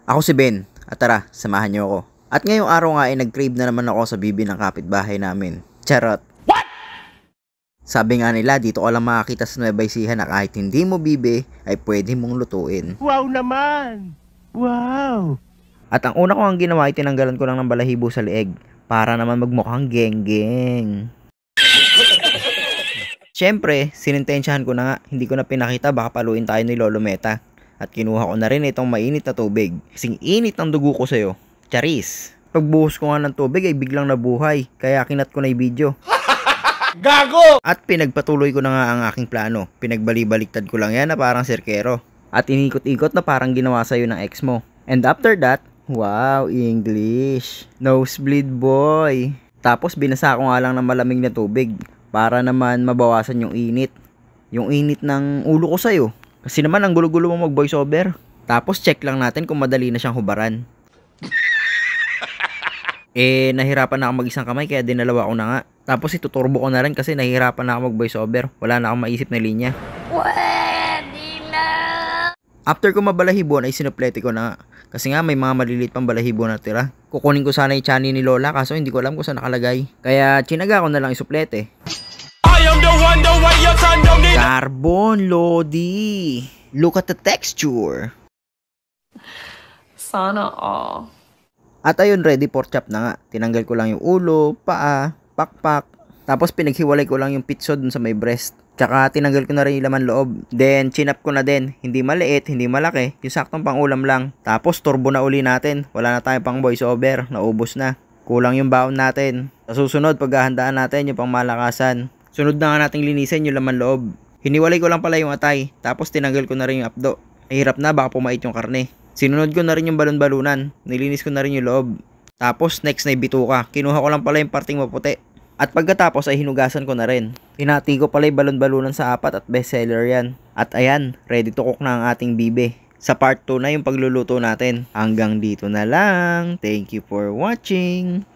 Ako si Ben, at tara, samahan niyo ako. At ngayong araw nga ay nag-crave na naman ako sa bibi ng kapitbahay namin. Charot! What? Sabi nga nila, dito ko lang makakita sa Nueva Ecija na kahit hindi mo bibi, ay pwede mong lutuin. Wow naman! Wow! At ang una ko ang ginawa ay tinanggalan ko lang ng balahibo sa leeg para naman magmukhang geng-geng. Siyempre, sinintensyahan ko na nga, hindi ko na pinakita baka paluin tayo ni Lolo Meta. At kinuha ko na rin itong mainit na tubig. Kasing init ng dugo ko sa'yo. Charis! Pagbuhos ko nga ng tubig ay biglang nabuhay, kaya kinat ko na yung video. Gago! At pinagpatuloy ko na nga ang aking plano. Pinagbali-baliktad ko lang yan na parang sirkero. At inikot-ikot na parang ginawa sa'yo ng ex mo. And after that, wow, English! Nosebleed boy! Tapos binasa ko nga lang ng malamig na tubig para naman mabawasan yung init. Yung init ng ulo ko sa'yo. Kasi naman ang gulo-gulo mo mag voiceover. Tapos check lang natin kung madali na siyang hubaran. Nahirapan na ako mag-isang kamay kaya dinalawa ko na nga. Tapos ituturbo ko na rin kasi nahihirapan na ako mag voiceover. Wala na akong maisip na linya. Pwede na! After ko mabalahibuan ay sinuplete ko na nga. Kasi nga may mga maliliit pang balahibo na tira. Kukunin ko sana yung chani ni Lola kaso hindi ko alam kung saan nakalagay. Kaya chinaga ko na lang isuplete. Carbon, Lodi. Look at the texture. Sana all. At ayun, ready for chop na nga. Tinanggal ko lang yung ulo, paa, pakpak. Tapos pinaghiwalay ko lang yung pitso dun sa may breast. Tsaka tinanggal ko na rin yung laman loob. Then chinap ko na din. Hindi maliit, hindi malaki. Yung saktong pang ulam lang. Tapos turbo na uli natin. Wala na tayong pang voiceover. Naubos na. Kulang yung baon natin. Sa susunod, paghahandaan natin yung pang malakasan. Sunod na nga nating linisin yung laman loob. Hiniwalay ko lang pala yung atay. Tapos tinanggal ko na rin yung apdo. Mahirap na, baka pumait yung karne. Sinunod ko na rin yung balon-balunan. Nilinis ko na rin yung loob. Tapos next na yung bituka. Kinuha ko lang pala yung parting maputi. At pagkatapos ay hinugasan ko na rin. Hinati ko pala yung balon-balunan sa 4 at bestseller yan. At ayan, ready to cook na ang ating bibe. Sa part 2 na yung pagluluto natin. Hanggang dito na lang. Thank you for watching.